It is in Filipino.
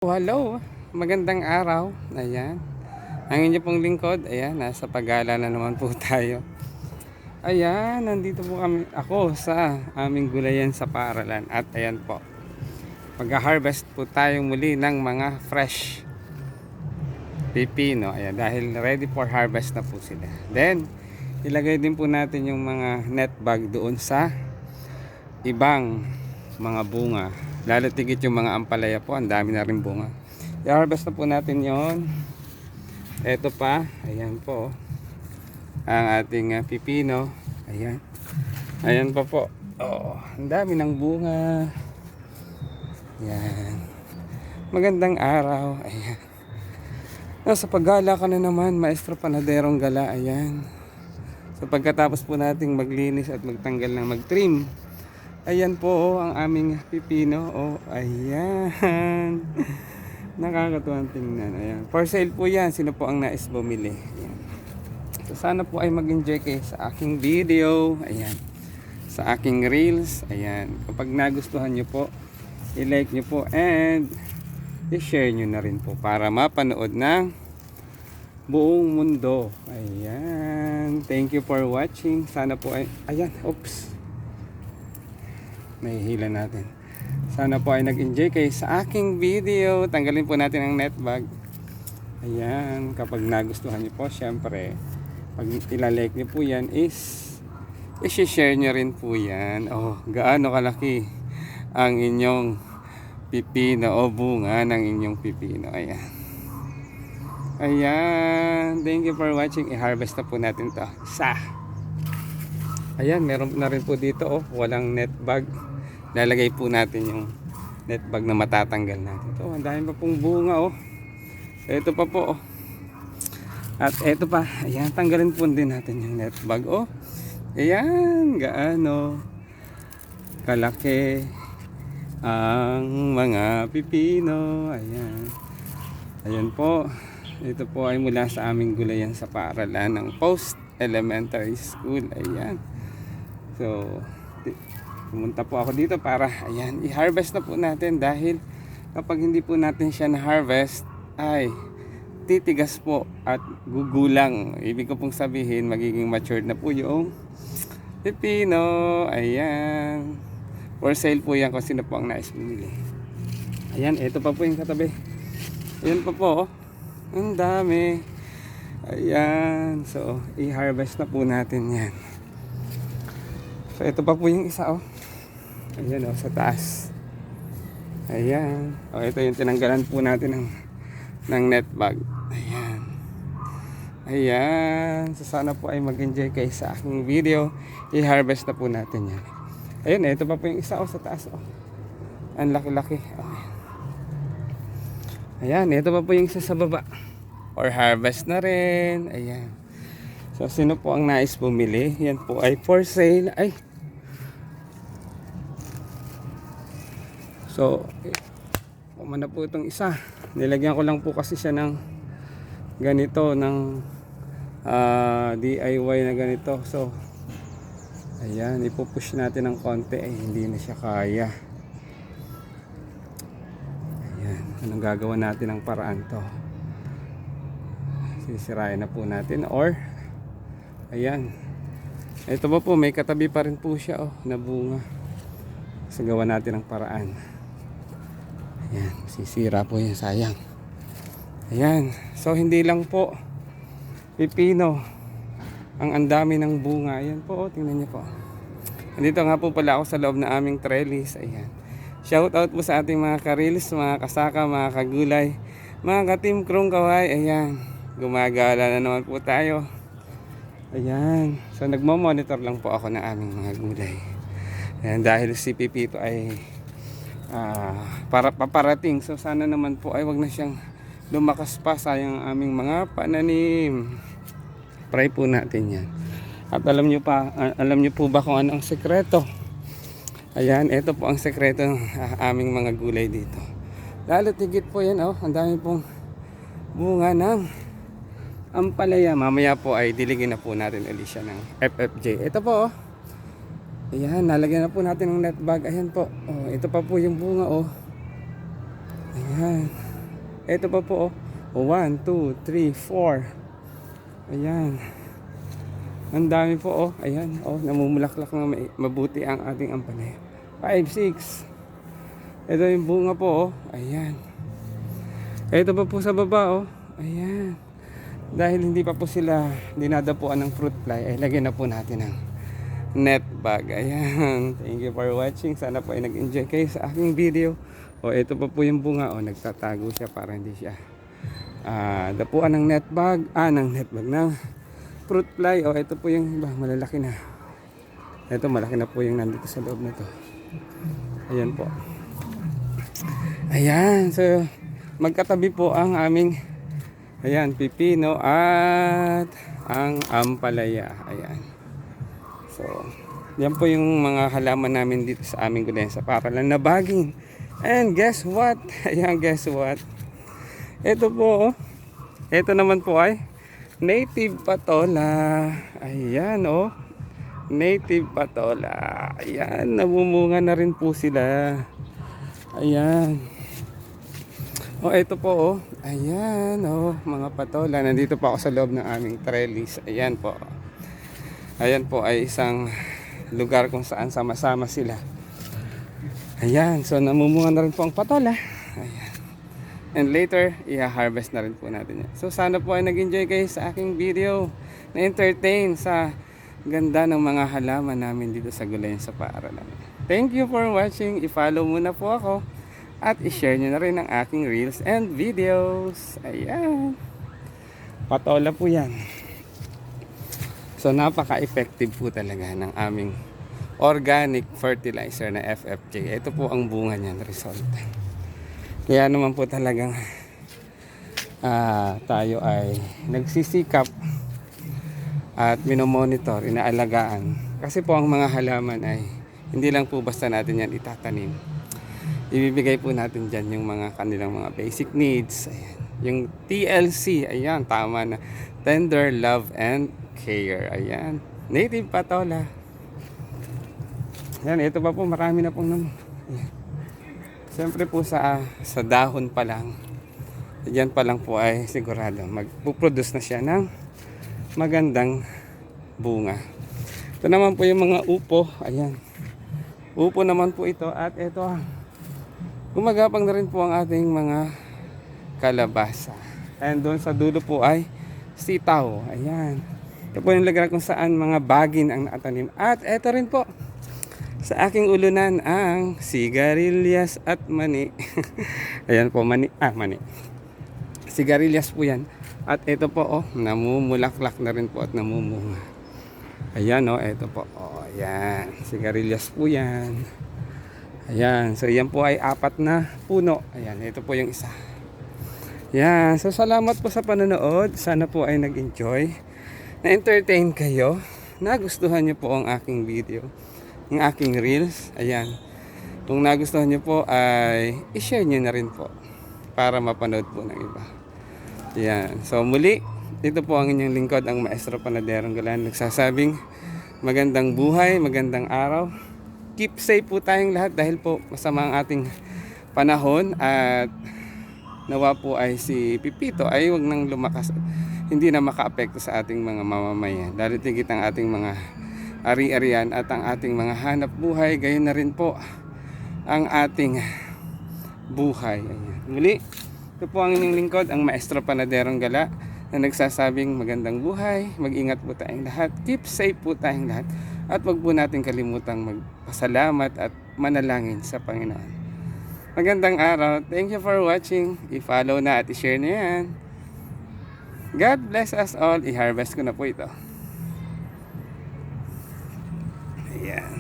Hello, magandang araw. Ayan. Ang inyo pong lingkod, ayan, nasa paggala na naman po tayo. Ayan, nandito po ako sa aming gulayan sa paaralan. At ayan po, mag-harvest po tayo muli ng mga fresh pipino. Ayan, dahil ready for harvest na po sila. Then, ilagay din po natin yung mga net bag doon sa ibang mga bunga. Lalo tigit yung mga ampalaya po, ang dami na rin bunga. I-harvest na po natin yon. Ito pa, ayan po ang ating pipino. Ayan. Ayan pa po. Oh, ang dami ng bunga. Ayan. Magandang araw. Ayan. Nasa paggala ka na naman, maestro panaderong gala. Ayan. So pagkatapos po nating maglinis at magtanggal ng mag-trim, ayan po ang aming pipino. Oh, ayan. Nakakatuwang tingnan. Ayan. For sale po yan. Sino po ang nais bumili? Ayan. So sana po ay mag-enjoy kayo sa aking video. Ayan. Sa aking reels. Ayan. Kapag nagustuhan nyo po, i-like nyo po and i-share nyo na rin po para mapanood ng buong mundo. Ayan. Thank you for watching. Sana po ay... Ayan. Oops. May hila natin. Sana po ay nag-enjoy kayo sa aking video. Tanggalin po natin ang net bag. Ayan. Kapag nagustuhan nyo po, syempre, pag ilalike nyo po yan is i-share nyo rin po yan. Oh, gaano kalaki ang inyong pipino o bunga ng inyong pipino. Ayan. Ayan. Thank you for watching. I-harvest na po natin to. Ayan, meron na rin po dito. Oh, walang net bag. Lalagay po natin yung net bag na matatanggal natin. Ito, ang dami pa pong bunga. Oh. Ito pa po. Oh. At ito pa. Ayan, tanggalin po din natin yung net bag. Oh. Ayan, gaano kalaki ang mga pipino. Ayan. Ayan po. Ito po ay mula sa aming gulayan sa paaralan ng Post Elementary School. Ayan. So, pumunta po ako dito para, ayan, i-harvest na po natin dahil kapag hindi po natin siya na-harvest ay titigas po at gugulang. Ibig ko pong sabihin, magiging matured na po yung pipino. Ayan. For sale po yan kung sino po ang nais bumili. Ayan, ito pa po yung katabi. Ayan pa po. Ang dami. Ayan. So, i-harvest na po natin yan. So, ito pa po yung isa, oh. Ayan, oh, sa taas. Ayan. Oh, ito yung tinanggalan po natin ng net bag. Ayan. Ayan. So, sana po ay mag-enjoy kayo sa aking video. I-harvest na po natin yan. Ayan, ito pa po yung isa, oh, sa taas, oh. Ang laki-laki. Oh. Ayan, ito pa po yung isa sa baba. Or harvest na rin. Ayan. So, sino po ang nais bumili? Yan po ay for sale. Ay. So, kumana po itong isa. Nilagyan ko lang po kasi siya ng ganito, ng DIY na ganito. So, ayan, ipupush natin ng konti. Ay, hindi na siya kaya. Ayan, anong gagawa natin ng paraan to? Sisirain na po natin or ayan. Ito pa po, may katabi pa rin po siya, oh, na bunga. So, gawa natin ng paraan. Ayan, sisira po yan, sayang. Ayan, so hindi lang po pipino ang andami ng bunga. Ayan po, oh, tingnan niyo po. Andito nga po pala ako sa loob ng aming trellis. Ayan. Shout out po sa ating mga karilis, mga kasaka, mga kagulay, mga ka-team Krong Kaway. Ayan, gumagala na naman po tayo. Ayan, so nagmo-monitor lang po ako ng aming mga gulay. Ayan, dahil si Pipito ay para paparating, so sana naman po ay wag na siyang lumakas pa, sayang ang aming mga pananim. Pray po natin yan. At alam nyo po ba kung ano ang sekreto? Ayan, ito po ang sekreto ng aming mga gulay dito. Lalo tigit po yan, oh, ang dami pong bunga ng ampalaya. Mamaya po ay diligin na po natin ulit siya ng FFJ. Ito po, oh. Ayan, nalagyan na po natin ng net bag. Ayan po. Oh, ito pa po yung bunga, oh. Ayan. Ito pa po, oh. 1, 2, 3, 4. Ayan. Ang dami po, oh. Ayan, oh. Namumulaklak na mabuti ang ating ampalaya. 5, 6. Ito yung bunga po, oh. Ayan. Ito pa po sa baba, oh. Ayan. Dahil hindi pa po sila dinadapuan ng fruit fly, ay lagyan na po natin ng net bag. Ayan. Thank you for watching. Sana po ay nag-enjoy kayo sa aking video. O ito pa po yung bunga. O nagtatago siya para hindi siya dapuan ng net bag. Ng net bag ng fruit fly. O ito po yung iba. Malalaki na. Ito malaki na po yung nandito sa loob na to. Ayan po. Ayan. So magkatabi po ang aming pipino at ang ampalaya. Ayan. So, yan po yung mga halaman namin dito sa aming gulayan sa paralan na baging. And guess what? Ayan, guess what? Ito po, oh. Ito naman po ay native patola. Ayan, oh. Native patola. Ayan, namumunga na rin po sila. Ayan. Oh, ito po, oh. Ayan, oh, mga patola. Nandito pa ako sa loob ng aming trellis. Ayan po. Ayan po ay isang lugar kung saan sama-sama sila. Ayan, so namumunga na rin po ang patola. Ayan. And later, i-harvest na rin po natin yan. So sana po ay nag-enjoy kayo sa aking video. Na-entertain sa ganda ng mga halaman namin dito sa gulayan sa paaralan. Thank you for watching. I-follow muna po ako. At i-share nyo na rin ang aking reels and videos. Ayan. Patola po yan. So napaka-effective po talaga ng aming organic fertilizer na FFK. Ito po ang bunga niyan, result. Kaya naman po talagang tayo ay nagsisikap at minomonitor, inaalagaan. Kasi po ang mga halaman ay hindi lang po basta natin yan itatanim. Ibibigay po natin dyan yung mga kanilang mga basic needs. Ayan. Yung TLC, ayan, tama na. Tender love and care. Ayan. Native patola. Ayan, ito pa po. Marami na pong naman. Ayan. Siyempre po sa dahon pa lang. Diyan pa lang po ay sigurado magpuproduce na siya ng magandang bunga. Ito naman po yung mga upo. Ayan. Upo naman po ito. At ito, gumagapang na rin po ang ating mga kalabasa. And doon sa dulo po ay sitaw. Ayan. Ito po yung lugar kung saan mga bagin ang nakatanim. At ito rin po, sa aking ulunan ang sigarilyas at mani. Ayan po, mani. Sigarilyas po yan. At ito po, oh, namumulaklak na rin po at namumunga. Ayan, oh, ito po. Oh, ayan. Sigarilyas po yan. Ayan. So, yan po ay 4 na puno. Ayan, ito po yung isa. Ayan. So, salamat po sa panonood. Sana po ay nag-enjoy. Na-entertain kayo, nagustuhan nyo po ang aking video, ang aking reels. Ayan, kung nagustuhan nyo po ay i-share nyo na rin po para mapanood po ng iba. Ayan, so muli, ito po ang inyong lingkod, ang Maestro Panaderong Galan, nagsasabing magandang buhay, magandang araw. Keep safe po tayong lahat dahil po masama ang ating panahon at nawa po ay si Pipito ay huwag nang lumakas, hindi na makaapekto sa ating mga mamamayan. Dahil tigit ang ating mga ari-arian at ang ating mga hanap buhay, gayon na rin po ang ating buhay. Ayan. Muli, ito po ang inyong lingkod, ang Maestro Panaderong Gala, na nagsasabing magandang buhay, mag-ingat po tayong lahat, keep safe po tayong lahat, at wag po natin kalimutang magpasalamat at manalangin sa Panginoon. Magandang araw. Thank you for watching. I-follow na at i-share na yan. God bless us all. I-harvest ko na po ito. Ayan.